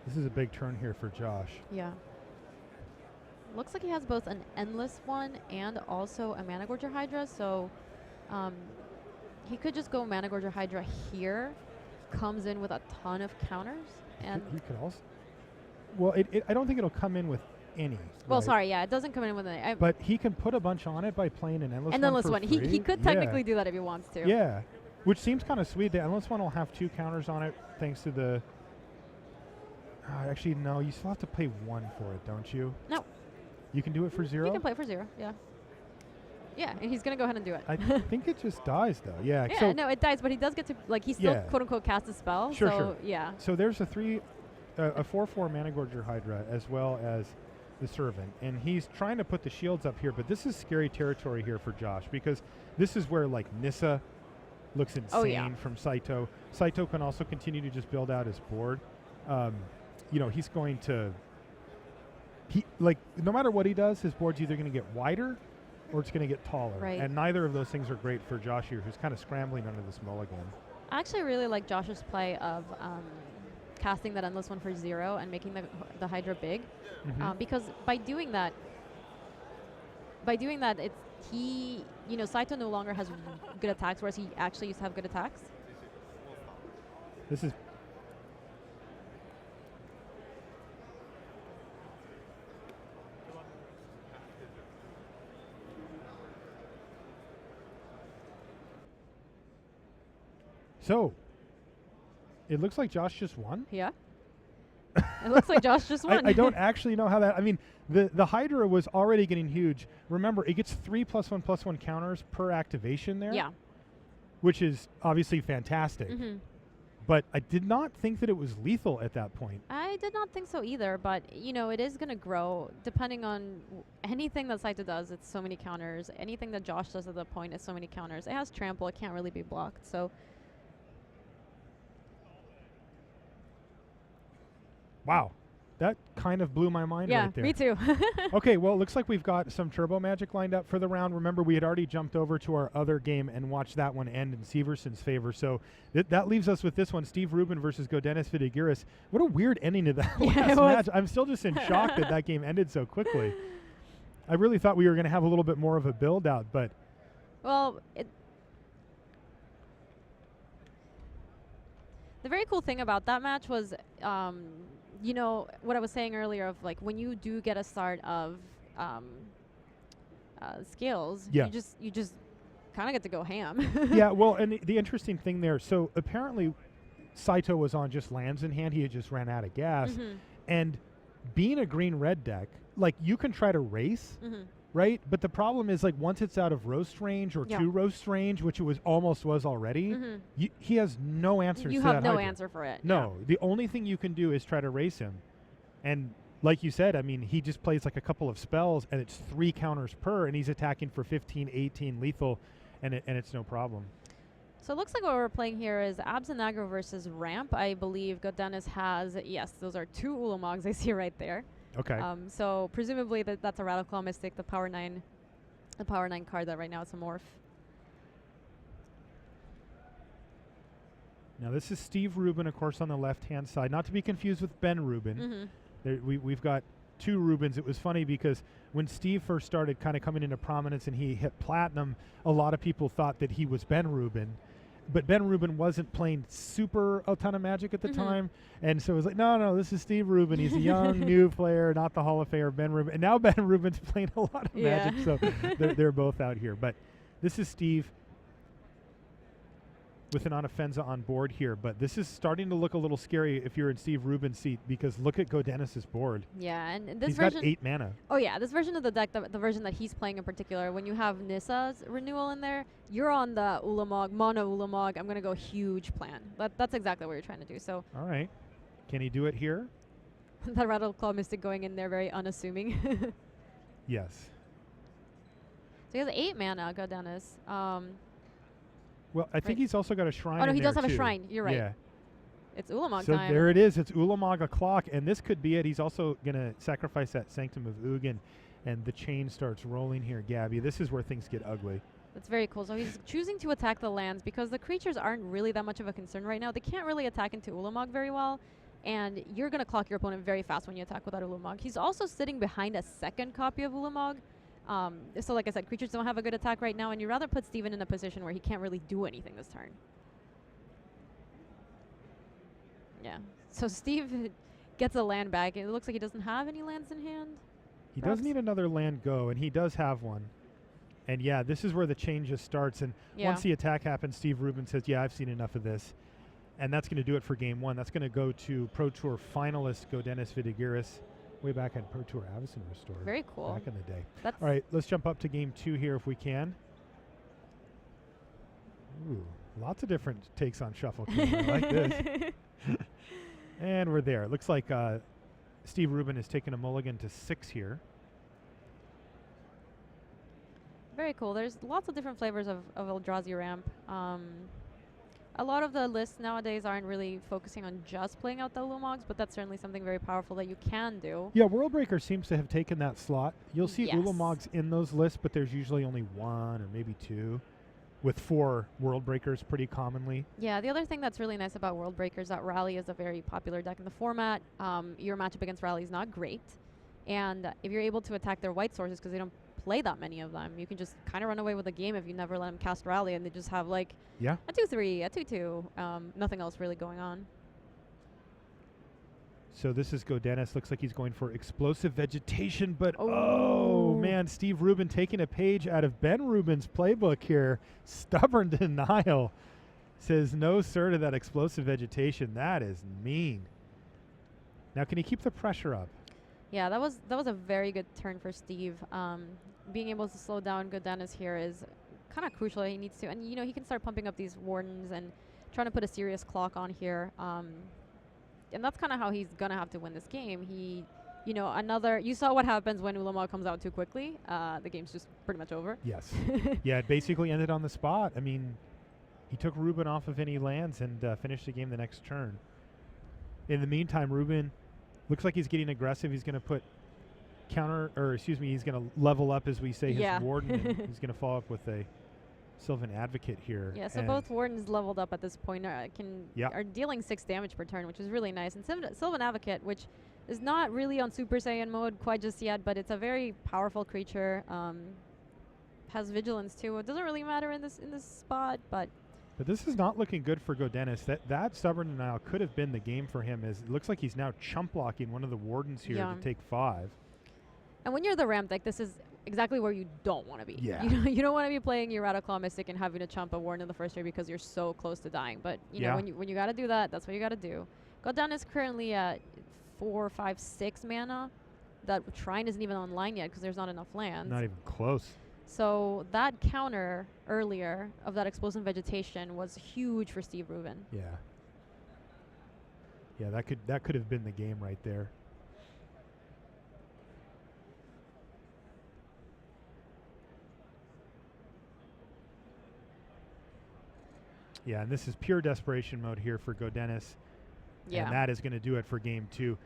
This is a big turn here for Josh. Yeah. Looks like he has both an Endless one and also a Mana Gorger Hydra, so he could just go Mana Gorger Hydra here, comes in with a ton of counters, and... He could also... Well, I don't think it'll come in with any. Well, right? sorry, yeah, it doesn't come in with any. But he can put a bunch on it by playing an Endless one for free. He could technically do that if he wants to. Yeah, which seems kind of sweet. The Endless one will have 2 counters on it thanks to the... actually, no, you still have to pay 1 for it, don't you? No. You can do it for 0? You can play it for 0, yeah. Yeah, and he's going to go ahead and do it. I think it just dies, though. Yeah. Yeah, so no, it dies, but he does get to, like, he still, quote-unquote, cast a spell. Sure, so, sure. Yeah. So there's a 4/4 Mana Gorger Hydra as well as the Servant. And he's trying to put the shields up here, but this is scary territory here for Josh because this is where, like, Nissa looks insane from Saito. Saito can also continue to just build out his board. You know, he's going to... no matter what he does, his board's either going to get wider or it's going to get taller. Right. And neither of those things are great for Josh here, who's kind of scrambling under this mulligan. I actually really like Josh's play of casting that endless one for 0 and making the Hydra big. Mhm. Because by doing that, it's he, Saito no longer has good attacks, whereas he actually used to have good attacks. This is so. It looks like Josh just won. Yeah. It looks like Josh just won. I don't actually know how that. I mean, the Hydra was already getting huge. Remember, it gets 3+1/+1 counters per activation there. Yeah. Which is obviously fantastic. Mm-hmm. But I did not think that it was lethal at that point. I did not think so either, but it is going to grow depending on anything that Saito does. It's so many counters. Anything that Josh does at the point is so many counters. It has trample. It can't really be blocked. So. Wow. That kind of blew my mind right there. Yeah, me too. Okay, well, it looks like we've got some Turbo Magic lined up for the round. Remember, we had already jumped over to our other game and watched that one end in Severson's favor. So that leaves us with this one, Steve Rubin versus Gaudenis Vidugiris. What a weird ending to that last match. I'm still just in shock that game ended so quickly. I really thought we were going to have a little bit more of a build-out, but... Well, the very cool thing about that match was... what I was saying earlier of like when you do get a start of skills, yeah. you just kind of get to go ham. Yeah, well, and the interesting thing there, so apparently Saito was on just lands in hand. He had just ran out of gas. Mm-hmm. And being a green-red deck, like you can try to race, right? But the problem is like once it's out of roast range or 2 roast range, which it almost was already, he has no answers to that. You have no Hydra. answer for it. No, the only thing you can do is try to race him. And like you said, I mean, he just plays like a couple of spells and it's 3 counters per and he's attacking for 15, 18 lethal and it's no problem. So it looks like what we're playing here is Abs and Aggro versus Ramp. I believe Gaudenis has, yes, those are 2 Ulamogs I see right there. Okay. So presumably that's a Rattle Claw Mystic, the Power 9 card that right now it's a morph. Now this is Steve Rubin, of course, on the left-hand side. Not to be confused with Ben Rubin. We've got 2 Rubins. It was funny because when Steve first started kind of coming into prominence and he hit platinum, a lot of people thought that he was Ben Rubin. But Ben Rubin wasn't playing a ton of Magic at the time. And so it was like, no, this is Steve Rubin. He's a young, new player, not the Hall of Famer Ben Rubin. And now Ben Rubin's playing a lot of Magic, so they're both out here. But this is Steve with an Onofenza on board here. But this is starting to look a little scary if you're in Steve Rubin's seat because look at Gaudenis' board. Yeah, and this he's version... got 8 mana. Oh, yeah, this version of the deck, the version that he's playing in particular, when you have Nissa's renewal in there, you're on the Ulamog, mono Ulamog. I'm going to go huge plan. That's exactly what you're trying to do. So. All right. Can he do it here? That Rattle Claw Mystic going in there, very unassuming. Yes. So he has 8 mana, Gaudenis. Well, I think he's also got a shrine. Oh, no, in he there does have too. a shrine. You're right. Yeah. It's Ulamog so time. There it is. It's Ulamog o'clock, and this could be it. He's also going to sacrifice that Sanctum of Ugin, and the chain starts rolling here, Gabby. This is where things get ugly. That's very cool. So he's choosing to attack the lands because the creatures aren't really that much of a concern right now. They can't really attack into Ulamog very well, and you're going to clock your opponent very fast when you attack without Ulamog. He's also sitting behind a second copy of Ulamog. So like I said, creatures don't have a good attack right now, and you'd rather put Steven in a position where he can't really do anything this turn. Yeah. So Steve gets a land back. It looks like he doesn't have any lands in hand. He does need another land go, and he does have one. And yeah, this is where the change just starts. And once the attack happens, Steve Rubin says, yeah, I've seen enough of this. And that's going to do it for game 1. That's going to go to Pro Tour finalist Gaudenis Vidugiris. Way back at Pro Tour Avison Restore. Very cool. Back in the day. That's all right, let's jump up to game 2 here if we can. Ooh, lots of different takes on Shuffle King. I like this. And we're there. It looks like Steve Rubin is taking a mulligan to 6 here. Very cool. There's lots of different flavors of Eldrazi Ramp. A lot of the lists nowadays aren't really focusing on just playing out the Ulamogs, but that's certainly something very powerful that you can do. Yeah, Worldbreaker seems to have taken that slot. You'll see Yes. Ulamogs in those lists, but there's usually only 1 or maybe 2. with 4 World Breakers pretty commonly. Yeah, the other thing that's really nice about World Breakers, that Rally is a very popular deck in the format. Your matchup against Rally is not great. And if you're able to attack their white sources, because they don't play that many of them, you can just kind of run away with the game if you never let them cast Rally, and they just have like Yeah. a 2/3, a 2/2, nothing else really going on. So this is Gaudenis. Looks like he's going for Explosive Vegetation, but Oh. oh man, Steve Rubin taking a page out of Ben Rubin's playbook here. Stubborn denial. Says no sir to that Explosive Vegetation. That is mean. Now can he keep the pressure up? Yeah, that was a very good turn for Steve. Being able to slow down Gaudenis here is kind of crucial. He needs to, and you know, he can start pumping up these Wardens and trying to put a serious clock on here. And that's kind of how he's gonna have to win this game. He, you know, you saw what happens when Ulamog comes out too quickly. The game's just pretty much over. Yes. Yeah, it basically ended on the spot. I mean, he took Rubin off of any lands and finished the game the next turn. In the meantime, Rubin looks like he's getting aggressive. He's going to put he's going to level up, as we say, his Warden. And he's going to follow up with a Sylvan Advocate here. Yeah, so both Wardens leveled up at this point are dealing 6 damage per turn, which is really nice. And Sylvan Advocate, which is not really on Super Saiyan mode quite just yet, but it's a very powerful creature. Has Vigilance too. It doesn't really matter in this spot, but this is not looking good for Gaudenis. That Stubborn Denial could have been the game for him, as it looks like he's now chump blocking one of the Wardens here to take 5. And when you're the ramp deck, this is exactly where you don't want to be. Yeah. You don't want to be playing your Rattleclaw Mystic and having to chump a Warden in the first turn because you're so close to dying. But you know, when you got to do that, that's what you got to do. Gaudenis currently at 4, 5, 6 mana. That Shrine isn't even online yet because there's not enough lands. Not even close. So that counter earlier of that Explosive Vegetation was huge for Steve Rubin. Yeah. Yeah, that could have been the game right there. Yeah, and this is pure desperation mode here for Gaudenis. Yeah. And that is going to do it for game 2.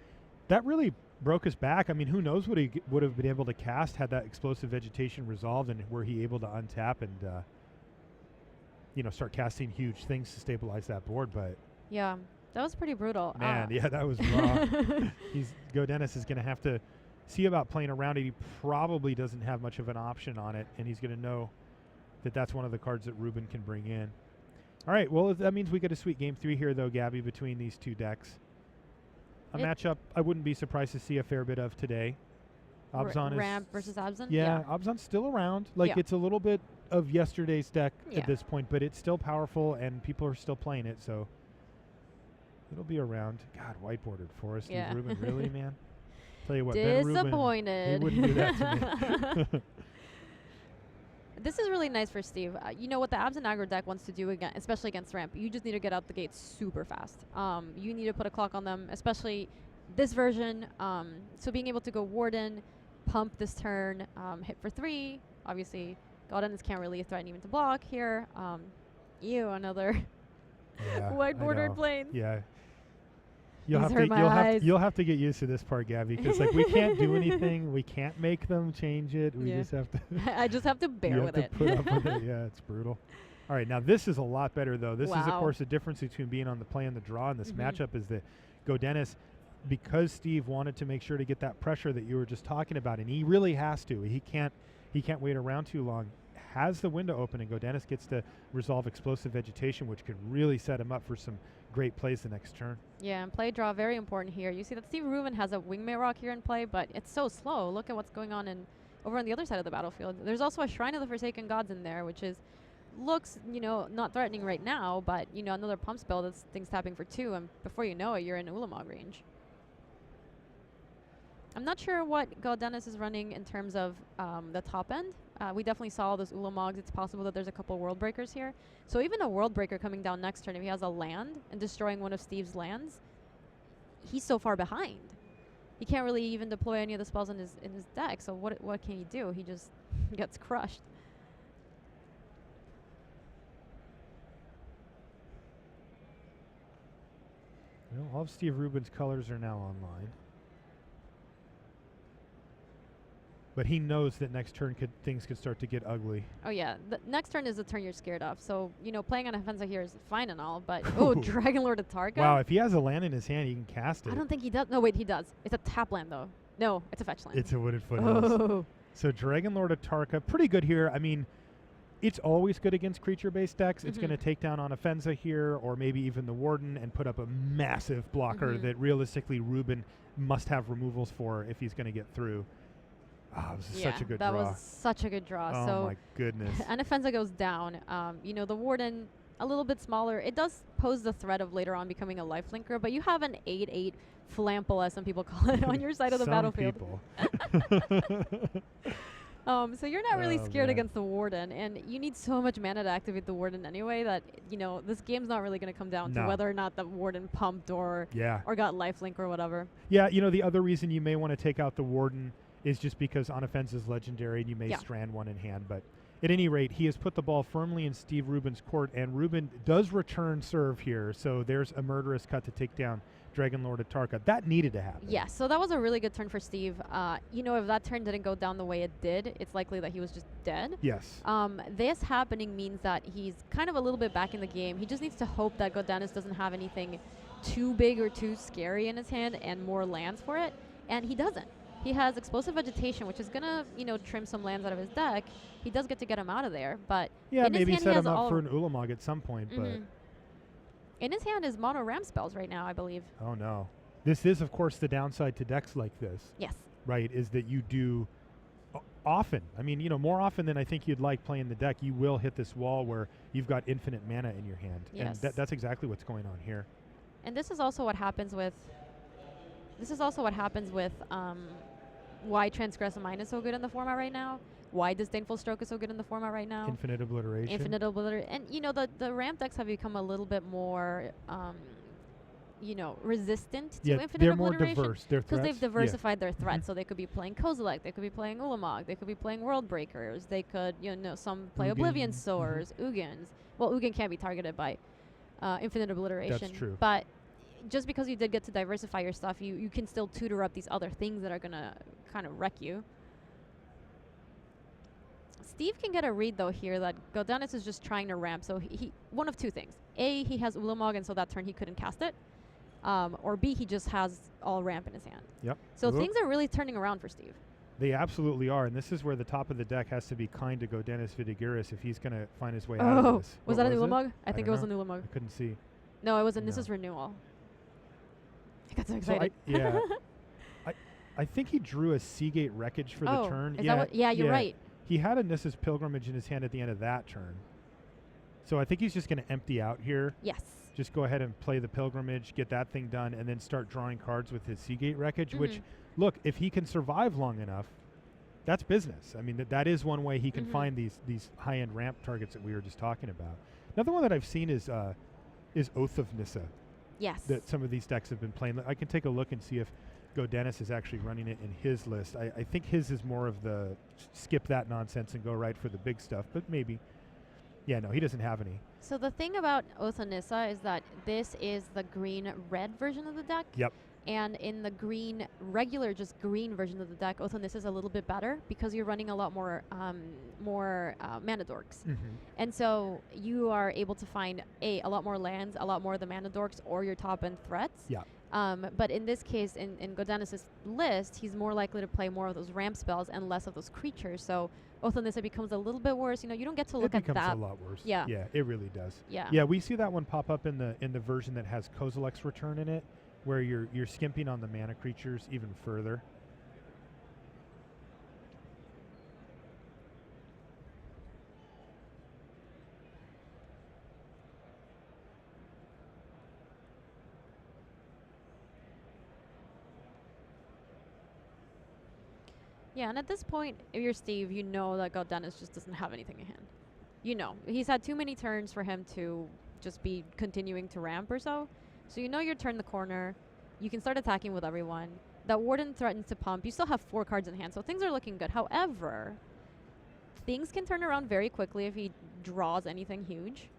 That really broke his back. I mean, who knows what he would have been able to cast had that Explosive Vegetation resolved, and were he able to untap and start casting huge things to stabilize that board. But yeah, that was pretty brutal. Man, yeah, that was raw. Gaudenis is going to have to see about playing around it. He probably doesn't have much of an option on it, and he's going to know that that's one of the cards that Rubin can bring in. All right, well, that means we get a sweet game 3 here, though, Gabby, between these two decks. A matchup I wouldn't be surprised to see a fair bit of today. Abzan is Ramp versus Abzan? Yeah, Abzan's still around. It's a little bit of yesterday's deck at this point, but it's still powerful, and people are still playing it, so it'll be around. God, whiteboarded for us, Steve Rubin. Really, man? Tell you what, Ben Rubin, disappointed. he wouldn't do that to me. This is really nice for Steve. You know what the Abzan aggro deck wants to do, again, especially against Ramp, you just need to get out the gate super fast. You need to put a clock on them, especially this version. So being able to go Warden, pump this turn, hit for 3. Obviously, Gaudenis can't really threaten even to block here. Another white bordered plane. Yeah. You'll have to get used to this part, Gabby, because we can't do anything. We can't make them change it. We just have to. I just have to bear with it. Put up with it. Yeah, it's brutal. All right, now this is a lot better though. This is of course the difference between being on the play and the draw in this matchup is that Gaudenis, because Steve wanted to make sure to get that pressure that you were just talking about, and he really has to. He can't wait around too long. Has the window open, and Gaudenis gets to resolve Explosive Vegetation, which could really set him up for some great plays the next turn. Yeah, and play draw very important here. You see that Steve Rubin has a Wingmate Rock here in play, but it's so slow. Look at what's going on over on the other side of the battlefield. There's also a Shrine of the Forsaken Gods in there, which looks not threatening right now, but another pump spell, this thing's tapping for 2, and before you know it, you're in Ulamog range. I'm not sure what Gaudenis is running in terms of the top end. We definitely saw those Ulamogs. It's possible that there's a couple World Breakers here. So even a World Breaker coming down next turn, if he has a land and destroying one of Steve's lands, he's so far behind. He can't really even deploy any of the spells in his deck. So what can he do? He just gets crushed. Well, all of Steve Rubin's colors are now online. But he knows that next turn things could start to get ugly. Oh yeah, the next turn is the turn you're scared of. So playing on Offensa here is fine and all, but Dragon Lord Atarka. Wow, if he has a land in his hand, he can cast it. I don't think he does. No, wait, he does. It's a tap land though. No, it's a fetch land. It's a Wooded Foothills. So Dragon Lord Atarka, pretty good here. I mean, it's always good against creature-based decks. It's going to take down on Offensa here, or maybe even the Warden, and put up a massive blocker that realistically Rubin must have removals for if he's going to get through. Oh, it was such a good draw. That was such a good draw. Oh so my goodness. And Offensa goes down. The Warden, a little bit smaller. It does pose the threat of later on becoming a lifelinker, but you have an 8/8 flample, as some people call it, on your side of the battlefield. So you're not really scared against the Warden, and you need so much mana to activate the Warden anyway that, this game's not really going to come down to whether or not the Warden pumped or got lifelink or whatever. Yeah, the other reason you may want to take out the Warden is just because on offense is legendary and you may strand one in hand. But at any rate, he has put the ball firmly in Steve Rubin's court, and Rubin does return serve here. So there's a murderous cut to take down Dragon Lord Atarka. That needed to happen. Yeah, so that was a really good turn for Steve. If that turn didn't go down the way it did, it's likely that he was just dead. Yes. This happening means that he's kind of a little bit back in the game. He just needs to hope that Gaudenis doesn't have anything too big or too scary in his hand and more lands for it, and he doesn't. He has Explosive Vegetation, which is going to, trim some lands out of his deck. He does get to get him out of there, but yeah, maybe set him up for an Ulamog at some point, but in his hand is mono ramp spells right now, I believe. Oh no. This is, of course, the downside to decks like this. Yes. Right, is that you do often, more often than I think you'd like playing the deck, you will hit this wall where you've got infinite mana in your hand. Yes. And that's exactly what's going on here. And this is also what happens with why Transgress Mine is so good in the format right now, why Disdainful Stroke is so good in the format right now. Infinite Obliteration. And, the ramp decks have become a little bit more, resistant to Infinite Obliteration. More diverse. Because they've diversified their threats. So they could be playing Kozilek, they could be playing Ulamog, they could be playing World Breakers, they could, some play Oblivion Sowers, Ugins. Well, Ugin can't be targeted by Infinite Obliteration. That's true. But just because you did get to diversify your stuff, you can still tutor up these other things that are going to kind of wreck you. Steve can get a read, though, here that Gaudenis is just trying to ramp. So he one of two things. A, he has Ulamog, and so that turn he couldn't cast it. Or B, he just has all ramp in his hand. Yep. So things are really turning around for Steve. They absolutely are, and this is where the top of the deck has to be kind to Gaudenis Vidugiris if he's going to find his way out of this. Was that an Ulamog? I think it was an Ulamog. I couldn't see. No, it was a Nissa's renewal. I got so excited. I think he drew a Seagate Wreckage for the turn. Is that what? Yeah, you're right. He had a Nissa's Pilgrimage in his hand at the end of that turn. So I think he's just going to empty out here. Yes. Just go ahead and play the Pilgrimage, get that thing done, and then start drawing cards with his Seagate Wreckage, which, look, if he can survive long enough, that's business. I mean, that is one way he can find these high-end ramp targets that we were just talking about. Another one that I've seen is Oath of Nissa. Yes. That some of these decks have been playing. I can take a look and see if Gaudenis is actually running it in his list. I think his is more of the skip that nonsense and go right for the big stuff, but maybe. Yeah, no, he doesn't have any. So the thing about Oath of Nissa is that this is the green-red version of the deck. Yep. And in the regular, just green version of the deck, Oath of Nissa is a little bit better because you're running a lot more mana dorks. And so you are able to find, a lot more lands, a lot more of the mana dorks, or your top-end threats. Yeah. But in this case, in Gaudenis' list, he's more likely to play more of those ramp spells and less of those creatures. So Oath of Nissa becomes a little bit worse. You don't get to look at that. It becomes a lot worse. Yeah. Yeah, it really does. Yeah. Yeah, we see that one pop up in the version that has Kozilek's Return in it, where you're skimping on the mana creatures even further. Yeah, and at this point, if you're Steve, you know that Gaudenis just doesn't have anything in hand. He's had too many turns for him to just be continuing to ramp or so. So you're turned the corner. You can start attacking with everyone. That Warden threatens to pump. You still have 4 cards in hand, so things are looking good. However, things can turn around very quickly if he draws anything huge,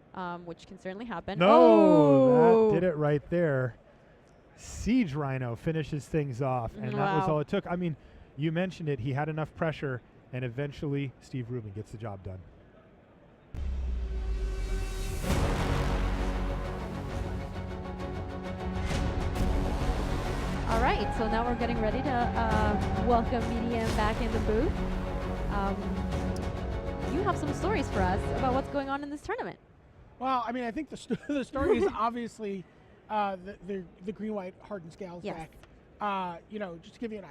which can certainly happen. No, that did it right there. Siege Rhino finishes things off, and that was all it took. I mean, You mentioned it. He had enough pressure, and eventually Steve Rubin gets the job done. All right, so now we're getting ready to welcome Medium back in the booth. You have some stories for us about what's going on in this tournament. Well, I mean, I think the story is obviously the green-white hardened scales Yes. deck. You know, just to give you an